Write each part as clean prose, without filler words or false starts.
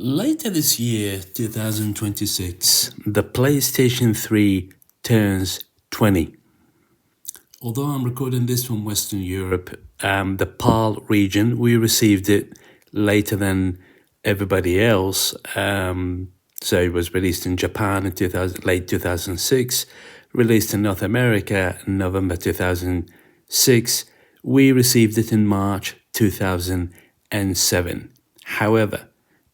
Later this year, 2026, the PlayStation 3 turns 20. Although I'm recording this from Western Europe, the PAL region, we received it later than everybody else. So it was released in Japan in late 2006, released in North America in November 2006. We received it in March 2007. However,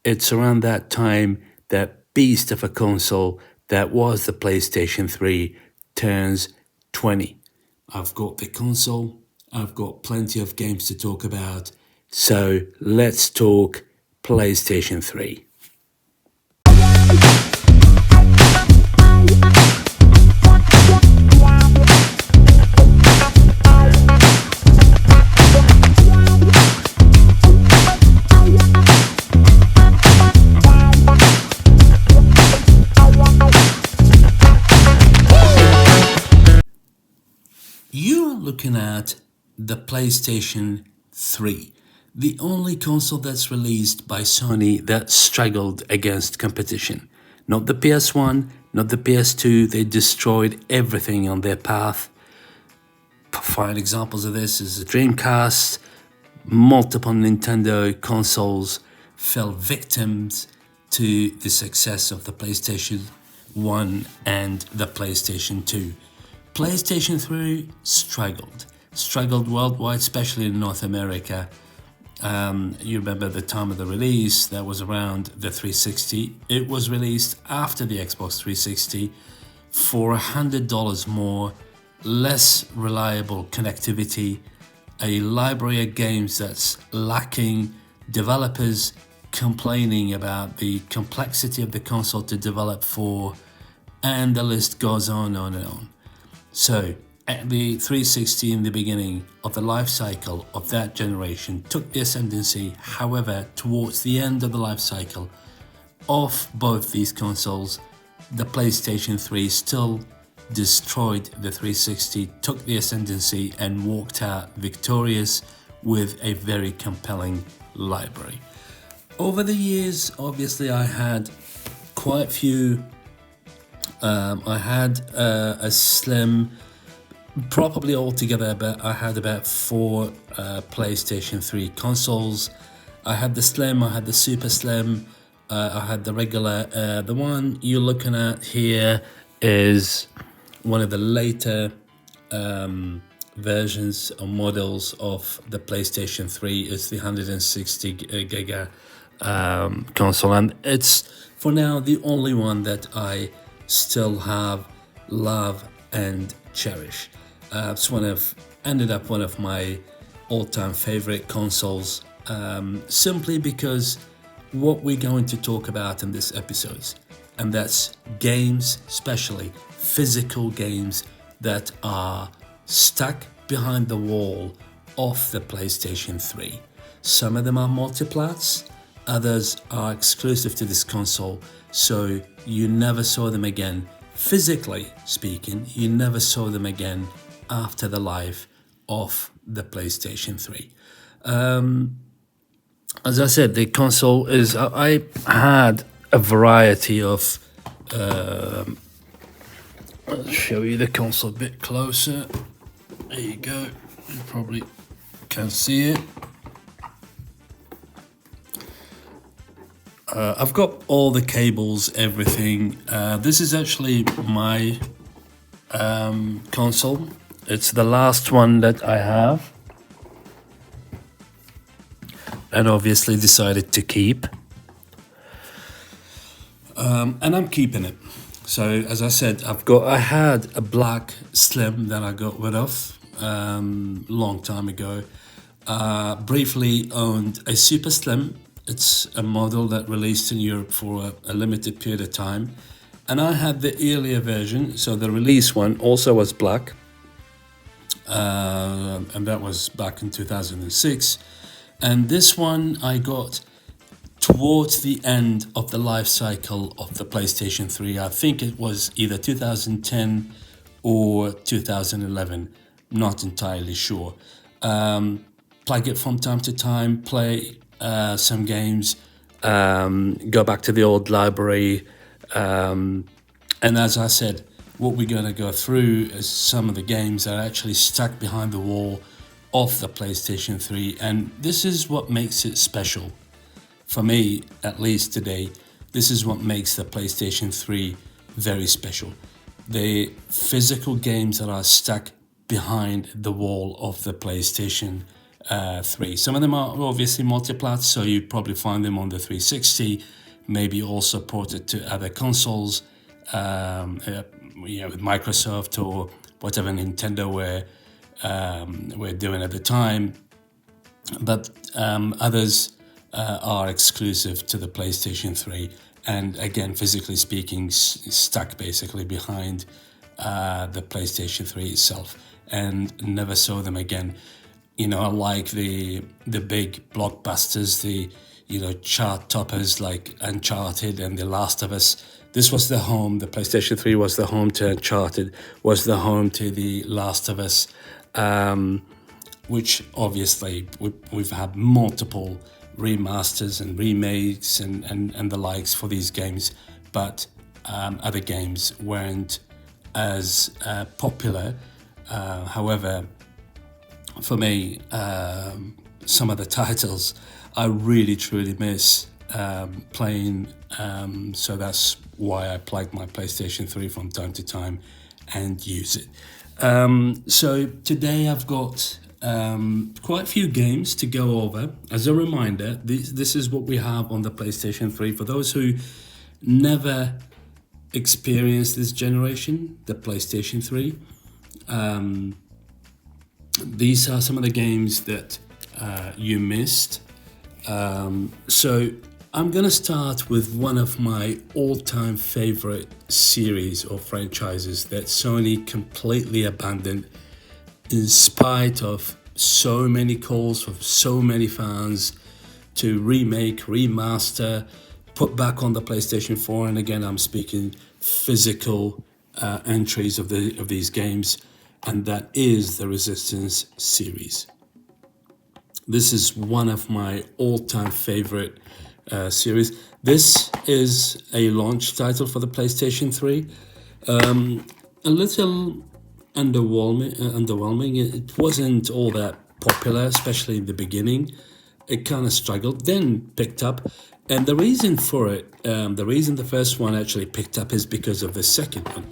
it's around that time that beast of a console that was the PlayStation 3 turns 20. I've got the console, I've got plenty of games to talk about, so let's talk PlayStation 3. You're looking at the PlayStation 3, the only console that's released by Sony that struggled against competition. Not the PS1, not the PS2, they destroyed everything on their path. Fine examples of this is the Dreamcast, multiple Nintendo consoles fell victims to the success of the PlayStation 1 and the PlayStation 2. PlayStation 3 struggled worldwide, especially in North America. You remember the time of the release, that was around the 360. It was released after the Xbox 360 for $100 more, less reliable connectivity, a library of games that's lacking, developers complaining about the complexity of the console to develop for, and the list goes on and on. So, at the 360 in the beginning of the life cycle of that generation took the ascendancy. However, towards the end of the life cycle of both these consoles, the PlayStation 3 still destroyed the 360, took the ascendancy and walked out victorious with a very compelling library. Over the years, obviously I had quite a few. I had a Slim, probably altogether, but I had about 4 PlayStation 3 consoles. I had the Slim, I had the Super Slim, I had the regular. The one you're looking at here is one of the later versions or models of the PlayStation 3. It's the 160 giga console, and it's for now the only one that I still have, love and cherish. It's ended up one of my all-time favorite consoles, simply because what we're going to talk about in this episode, and that's games, especially physical games that are stuck behind the wall of the PlayStation 3. Some of them are multiplats, others are exclusive to this console, so you never saw them again. Physically speaking, you never saw them again after the life of the PlayStation 3. As I said, the console is, I had a variety of, I'll show you the console a bit closer. There you go, you probably can see it. I've got all the cables, everything. This is actually my console. It's the last one that I have, and obviously decided to keep. And I'm keeping it. So as I said, I had a black Slim that I got rid of long time ago. Briefly owned a Super Slim. It's a model that released in Europe for a limited period of time. And I had the earlier version, so the release one also was black. And that was back in 2006. And this one I got towards the end of the life cycle of the PlayStation 3. I think it was either 2010 or 2011, not entirely sure. Plug it from time to time, play some games. go back to the old library. And as I said, what we're going to go through is some of the games that are actually stuck behind the wall of the PlayStation 3. And this is what makes it special. For me, at least today, this is what makes the PlayStation 3 very special. The physical games that are stuck behind the wall of the PlayStation 3. Some of them are obviously multiplat, so you probably find them on the 360, maybe also ported to other consoles, with Microsoft or whatever Nintendo were doing at the time. But others are exclusive to the PlayStation 3, and again, physically speaking, stuck basically behind the PlayStation 3 itself, and never saw them again. Like the big blockbusters, the chart toppers like Uncharted and The Last of Us. This was the home. The PlayStation 3 was the home to Uncharted, was the home to The Last of Us, which obviously we've had multiple remasters and remakes and the likes for these games, but other games weren't as popular. However, for me, some of the titles I really truly miss playing, so that's why I plug my PlayStation 3 from time to time and use it. So today I've got quite a few games to go over. As a reminder, this is what we have on the PlayStation 3. For those who never experienced this generation, the PlayStation 3, these are some of the games that you missed. So I'm going to start with one of my all-time favorite series or franchises that Sony completely abandoned in spite of so many calls from so many fans to remake, remaster, put back on the PlayStation 4. And again, I'm speaking physical entries of these games, and that is the Resistance series. This is one of my all-time favorite series. This is a launch title for the PlayStation 3. A little underwhelming. It wasn't all that popular, especially in the beginning. It kind of struggled, then picked up. And the reason for it, the reason the first one actually picked up is because of the second one.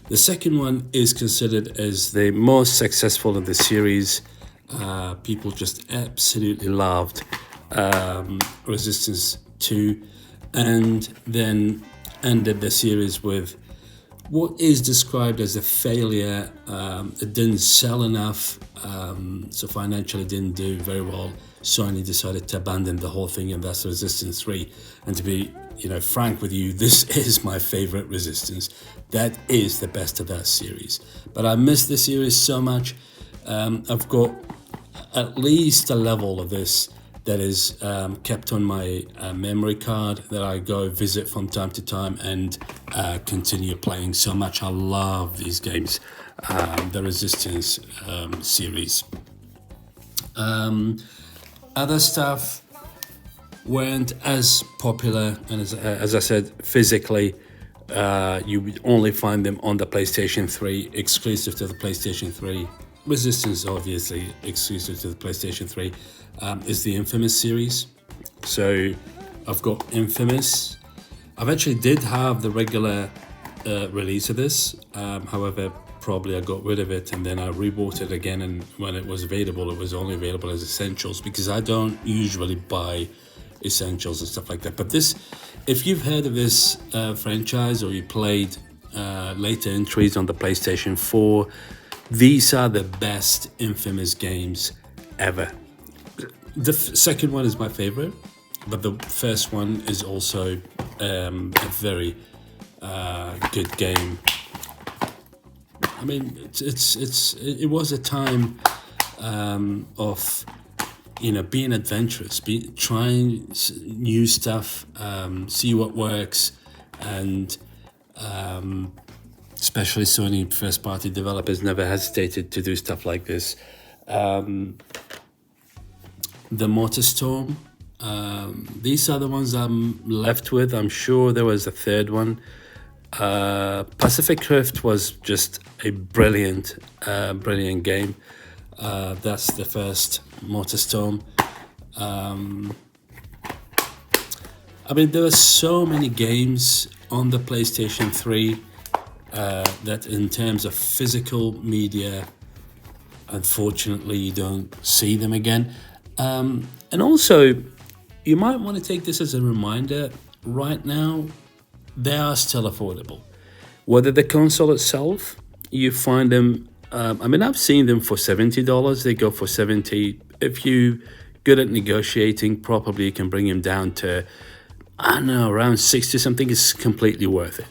The second one is considered as the most successful of the series. People just absolutely loved Resistance 2, and then ended the series with what is described as a failure. It didn't sell enough, so financially didn't do very well. Sony decided to abandon the whole thing, and that's Resistance 3. And to be frank with you, this is my favorite Resistance. That is the best of that series. But I miss the series so much. I've got at least a level of this that is kept on my memory card that I go visit from time to time and continue playing so much. I love these games, the Resistance series. Other stuff weren't as popular, and as I said, physically, you would only find them on the PlayStation 3, exclusive to the PlayStation 3. Resistance, obviously, exclusive to the PlayStation 3, is the Infamous series. So I've got Infamous. I've actually did have the regular release of this. However, probably I got rid of it and then I rebought it again. And when it was available, it was only available as Essentials, because I don't usually buy Essentials and stuff like that. But this, if you've heard of this franchise, or you played later entries on the PlayStation 4, these are the best Infamous games ever. The second one is my favorite, but the first one is also a very good game. I mean, it was a time of being adventurous, trying new stuff, see what works, and especially Sony first-party developers never hesitated to do stuff like this. The MotorStorm These are the ones I'm left with. I'm sure there was a third one. Pacific Rift was just a brilliant game. That's the first MotorStorm. I mean, there are so many games on the PlayStation 3 that in terms of physical media, unfortunately, you don't see them again. And also, you might want to take this as a reminder. Right now, they are still affordable. Whether the console itself, you find them, I mean, I've seen them for $70. They go for $70. If you're good at negotiating, probably you can bring them down to, I don't know, around 60 something. Is completely worth it,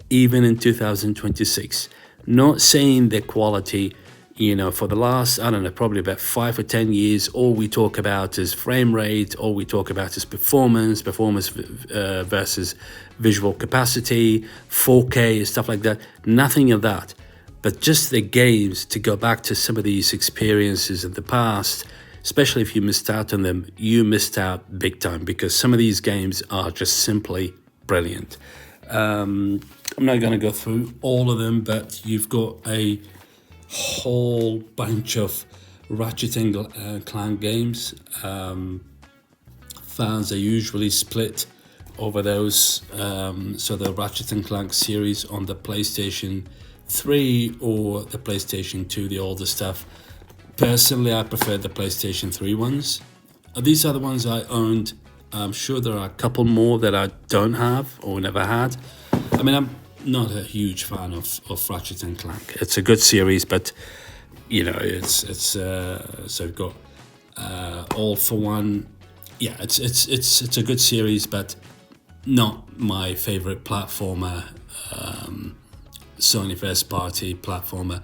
even in 2026. Not saying the quality, for the last, I don't know, probably about 5 or 10 years, all we talk about is frame rate, all we talk about is performance versus visual capacity, 4K, stuff like that. Nothing of that. But just the games, to go back to some of these experiences in the past, especially if you missed out on them, you missed out big time, because some of these games are just simply brilliant. I'm not going to go through all of them, but you've got a whole bunch of Ratchet and Clank games. Fans are usually split over those. So the Ratchet and Clank series on the PlayStation 3 or the PlayStation 2, the older stuff. Personally, I prefer the PlayStation 3 ones. These are the ones I owned. I'm sure there are a couple more that I don't have or never had. I mean, I'm not a huge fan of Ratchet and Clank. It's a good series, but it's so we've got All for One. Yeah, it's a good series, but not my favorite platformer. Sony first party platformer.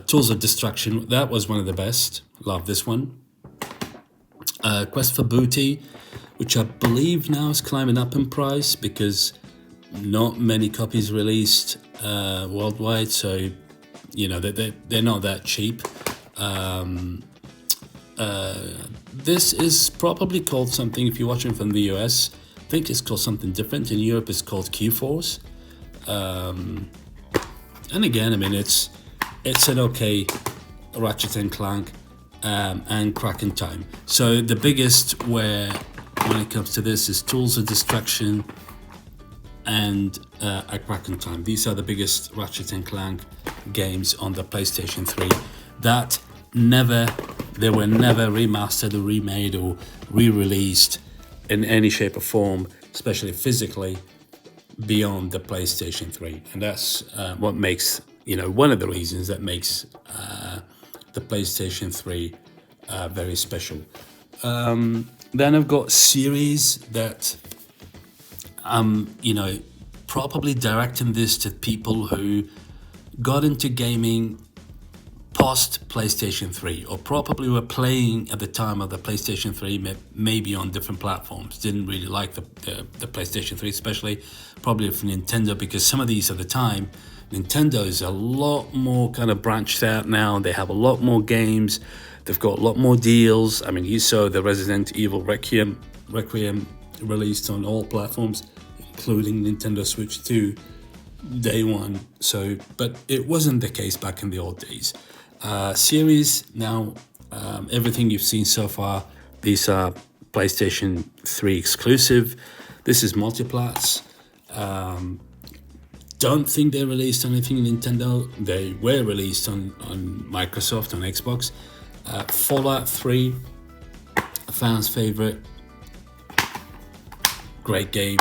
Tools of Destruction, that was one of the best. Love this one. Quest for Booty, which I believe now is climbing up in price because not many copies released worldwide, so they're not that cheap. This is probably called something, if you're watching from the US, I think it's called something different. In Europe it's called Q-Force. And again, I mean, it's an okay Ratchet and Clank and Crack in Time. So the biggest when it comes to this is Tools of Destruction and A Crack in Time. These are the biggest Ratchet and Clank games on the PlayStation 3 that they were never remastered or remade or re-released in any shape or form, especially physically, beyond the PlayStation 3. And that's what makes, one of the reasons that makes the PlayStation 3 very special. Then I've got series that probably directing this to people who got into gaming post PlayStation 3, or probably were playing at the time of the PlayStation 3, maybe on different platforms, didn't really like the PlayStation 3, especially probably for Nintendo, because some of these at the time, Nintendo is a lot more kind of branched out now. They have a lot more games. They've got a lot more deals. I mean, you saw the Resident Evil Requiem released on all platforms, including Nintendo Switch 2, day one. So, but it wasn't the case back in the old days. Series now, everything you've seen so far, these are PlayStation 3 exclusive. This is multiplats. Don't think they released anything in Nintendo. They were released on Microsoft, on Xbox. Fallout 3, a fan's favorite. Great game.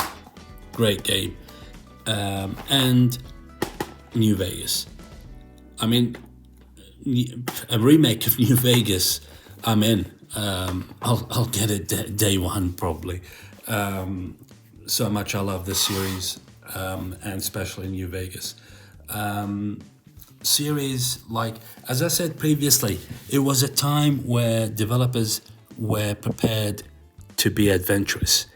And New Vegas. I mean, a remake of New Vegas, I'm in. I'll get it day one probably. So much I love this series, and especially New Vegas. Series, like, as I said previously, it was a time where developers were prepared to be adventurous,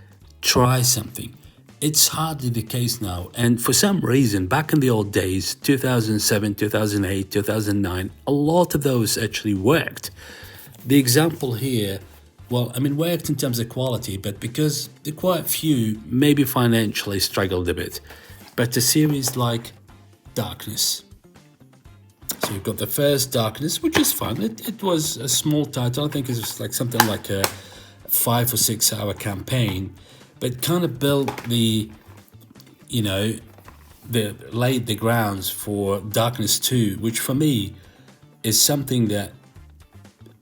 try something. It's hardly the case now, and for some reason, back in the old days, 2007, 2008, 2009, a lot of those actually worked. The example here well, I mean, worked in terms of quality, but because quite a few maybe financially struggled a bit. But a series like Darkness. So you've got the first Darkness, which is fun. It was a small title. I think it was like something like a 5 or 6 hour campaign, but kind of built laid the grounds for Darkness 2, which for me is something that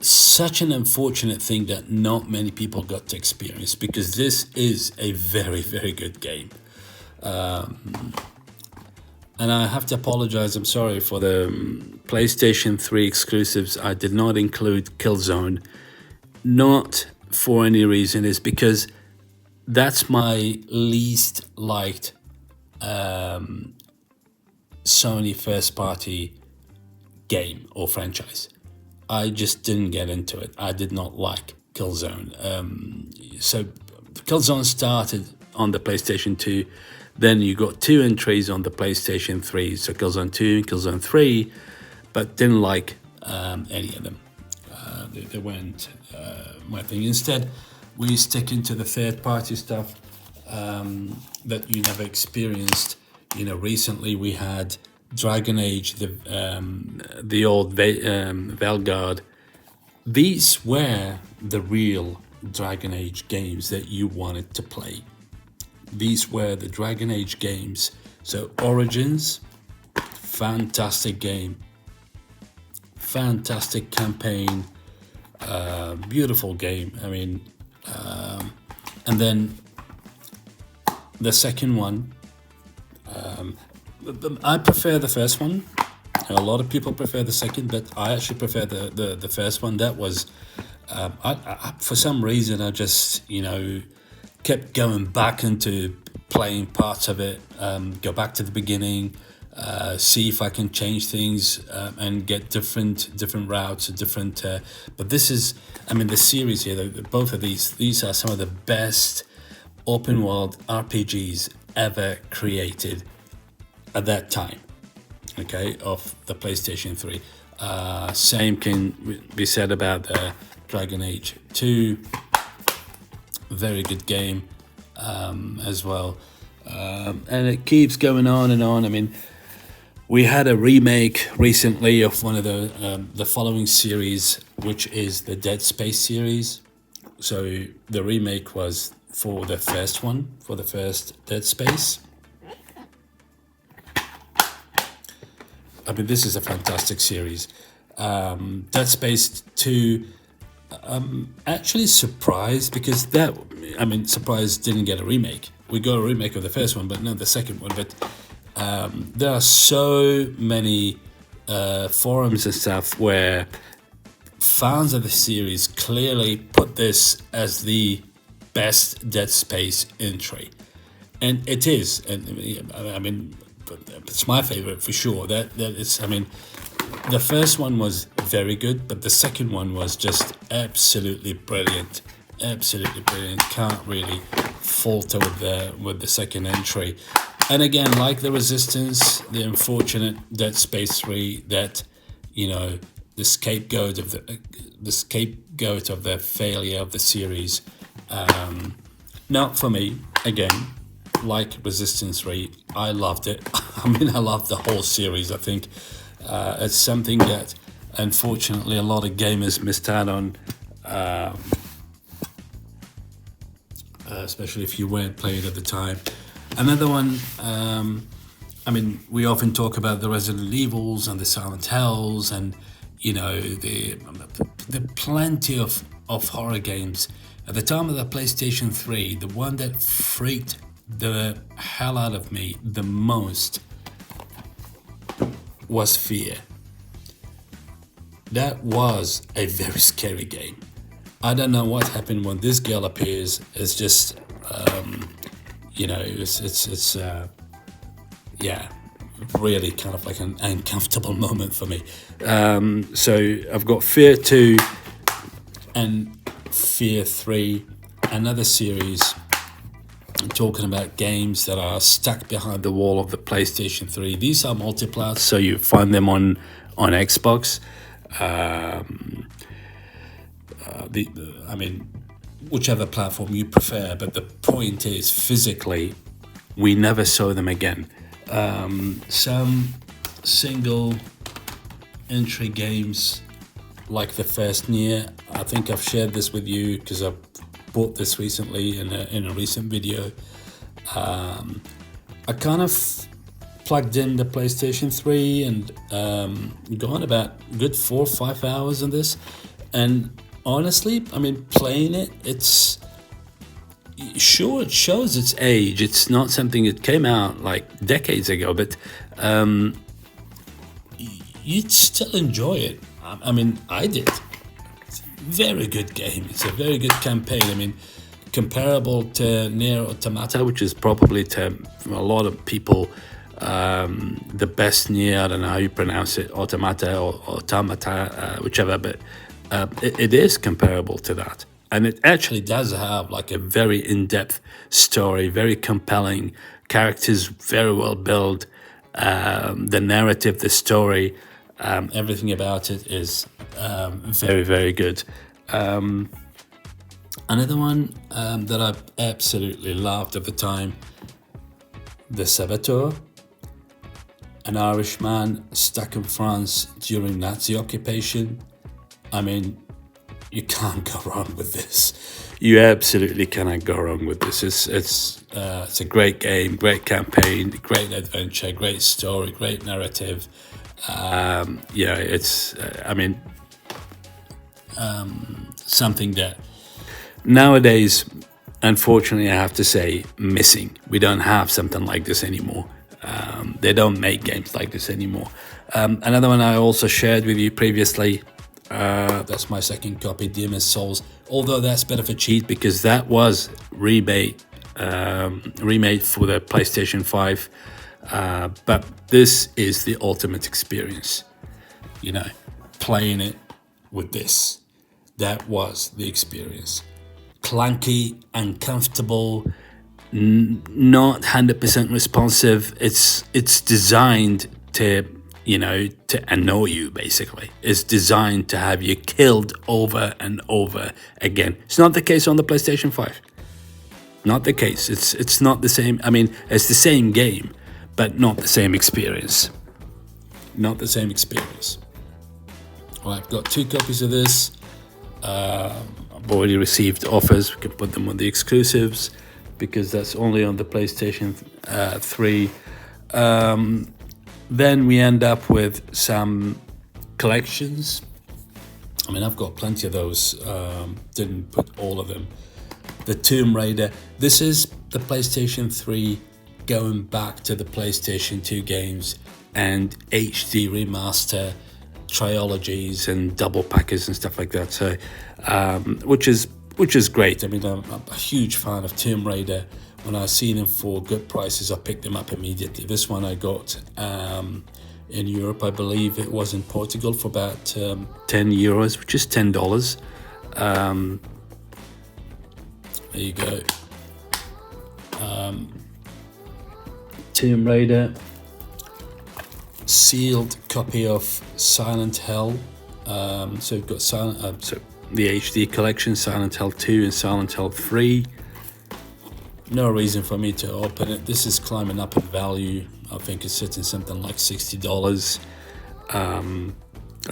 such an unfortunate thing that not many people got to experience, because this is a very, very good game. And I have to apologize, I'm sorry, for the PlayStation 3 exclusives. I did not include Killzone. Not for any reason, is because that's my least liked Sony first party game or franchise. I just didn't get into it. I did not like Killzone. So Killzone started on the PlayStation 2. Then you got 2 entries on the PlayStation 3. So Killzone 2 and Killzone 3, but didn't like any of them. They weren't my thing. Instead, we stick into the third party stuff that you never experienced. Recently we had Dragon Age, the old Vanguard. These were the real Dragon Age games that you wanted to play. These were the Dragon Age games. So Origins, fantastic game, fantastic campaign, beautiful game. I mean, and then the second one, I prefer the first one. A lot of people prefer the second, but I actually prefer the first one. That was, I for some reason, I just, kept going back into playing parts of it, go back to the beginning, see if I can change things and get different routes, different. But this is, the series here, both of these are some of the best open world RPGs ever created at that time, okay, of the PlayStation 3. Same can be said about Dragon Age 2. Very good game as well. And it keeps going on and on. We had a remake recently of one of the following series, which is the Dead Space series. So the remake was for the first one, for the first Dead Space. This is a fantastic series. Dead Space 2, actually surprised, because surprised didn't get a remake. We got a remake of the first one, but not the second one. But there are so many forums and stuff where fans of the series clearly put this as the best Dead Space entry, and it is. And it's my favorite for sure. That it's. The first one was very good, but the second one was just absolutely brilliant. Absolutely brilliant. Can't really falter with the second entry. And again, like the Resistance, the unfortunate Dead Space 3, that the scapegoat of the failure of the series. Not for me. Again, like Resistance 3, I loved it. I loved the whole series. I think it's something that unfortunately a lot of gamers missed out on, especially if you weren't playing at the time. Another one, we often talk about the Resident Evils and the Silent Hills, and the plenty of horror games. At the time of the PlayStation 3, the one that freaked the hell out of me the most was Fear. That was a very scary game. I don't know what happened when this girl appears. It's just, really kind of like an uncomfortable moment for me. So I've got Fear 2 and Fear 3, another series. I'm talking about games that are stuck behind the wall of the PlayStation 3. These are multiplayer, so you find them on Xbox. whichever platform you prefer. But the point is, physically, we never saw them again. Some single entry games like the first Nier, I think I've shared this with you because I bought this recently in a recent video. I kind of plugged in the PlayStation 3 and gone about good 4 or 5 hours on this, and honestly, I mean, playing it, it's sure it shows its age. It's not something that came out like decades ago, but you'd still enjoy it. I mean, I did. It's a very good game. It's a very good campaign. I mean, comparable to Nier Automata, which is probably to a lot of people the best Nier. I don't know how you pronounce it, Automata or Automata, whichever, but it is comparable to that. And it actually does have like a very in-depth story, very compelling, characters very well built, the narrative, the story, everything about it is very, very good. Another one that I absolutely loved at the time, The Saboteur, an Irishman stuck in France during Nazi occupation. I mean, you can't go wrong with this. You absolutely cannot go wrong with this. It's a great game, great campaign, great adventure, great story, great narrative. It's something that nowadays, unfortunately, I have to say, missing. We don't have something like this anymore. They don't make games like this anymore. Another one I also shared with you previously, that's my second copy, Demon's Souls. Although that's a bit of a cheat because that was remade for the PlayStation 5. But this is the ultimate experience. You know, playing it with this. That was the experience. Clunky, uncomfortable, not 100% responsive. It's designed to annoy you, basically. It's designed to have you killed over and over again. It's not the case on the PlayStation 5. Not the case. It's not the same. I mean, it's the same game, but not the same experience. Not the same experience. Well, I've got 2 copies of this. I've already received offers. We can put them on the exclusives because that's only on the PlayStation 3. Then we end up with some collections. I mean, I've got plenty of those. Didn't put all of them. The Tomb Raider. This is the PlayStation 3 going back to the PlayStation 2 games and HD remaster trilogies and double packers and stuff like that. So, which is great. I mean, I'm a huge fan of Tomb Raider. When I see them for good prices, I pick them up immediately. This one I got in Europe. I believe it was in Portugal for about €10, which is $10. There you go. Tomb Raider. Sealed copy of Silent Hill. So we've got the HD collection, Silent Hill 2 and Silent Hill 3. No reason for me to open it. This is climbing up in value. I think it's sitting something like $60. I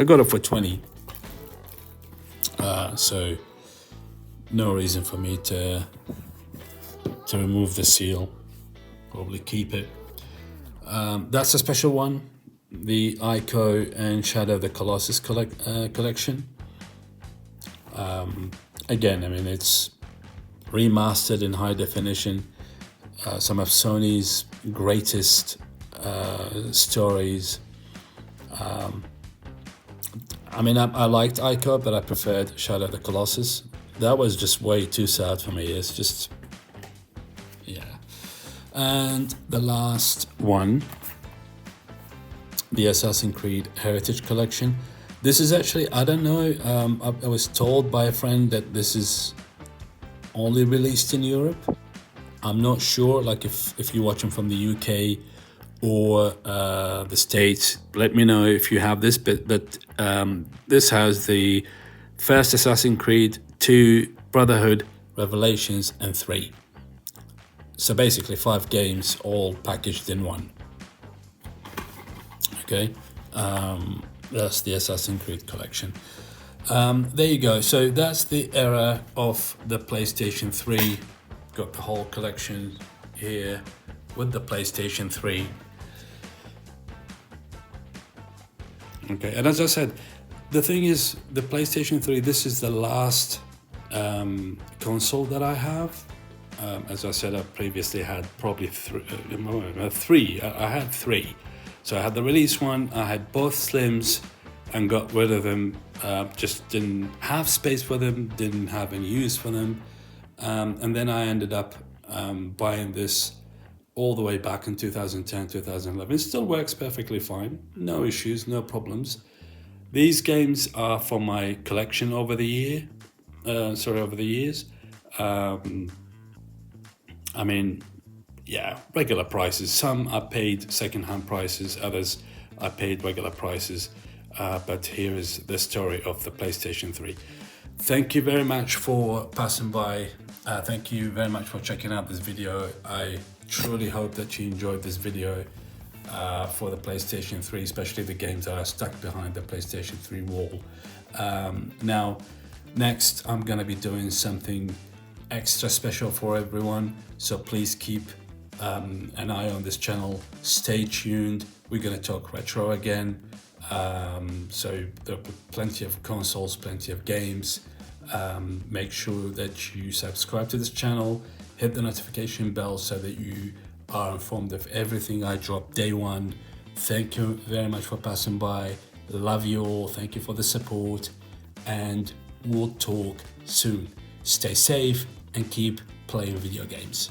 got it for $20. So no reason for me to remove the seal. Probably keep it. That's a special one. The Ico and Shadow of the Colossus collection. Again, I mean, it's remastered in high definition. Some of Sony's greatest stories. I mean, I liked Ico, but I preferred Shadow of the Colossus. That was just way too sad for me. It's just, yeah. And the last one, the Assassin's Creed Heritage Collection. This is actually, I don't know, I was told by a friend that this is only released in Europe. I'm not sure, like if you're watching from the UK or the States, let me know if you have this, but this has the first Assassin's Creed, 2 Brotherhood, Revelations, and 3. So basically 5 games all packaged in one. Okay, that's the Assassin's Creed collection. There you go. So that's the era of the PlayStation 3. Got the whole collection here with the PlayStation 3. Okay, and as I said, the thing is, the PlayStation 3, this is the last console that I have. As I said, I previously had probably three. I had 3. So I had the release one, I had both Slims and got rid of them. Just didn't have space for them, didn't have any use for them. And then I ended up buying this all the way back in 2010, 2011. It still works perfectly fine. No issues, no problems. These games are for my collection over the years. I mean, yeah, regular prices. Some I paid second-hand prices, others I paid regular prices. But here is the story of the PlayStation 3. Thank you very much for passing by. Thank you very much for checking out this video. I truly hope that you enjoyed this video for the PlayStation 3, especially the games that are stuck behind the PlayStation 3 wall. Now, next I'm gonna be doing something extra special for everyone, so please keep an eye on this channel. Stay tuned. We're gonna talk retro again. So there'll be plenty of consoles, plenty of games. Make sure that you subscribe to this channel, hit the notification bell so that you are informed of everything I drop day one. Thank you very much for passing by. Love you all. Thank you for the support, and we'll talk soon. Stay safe and keep playing video games.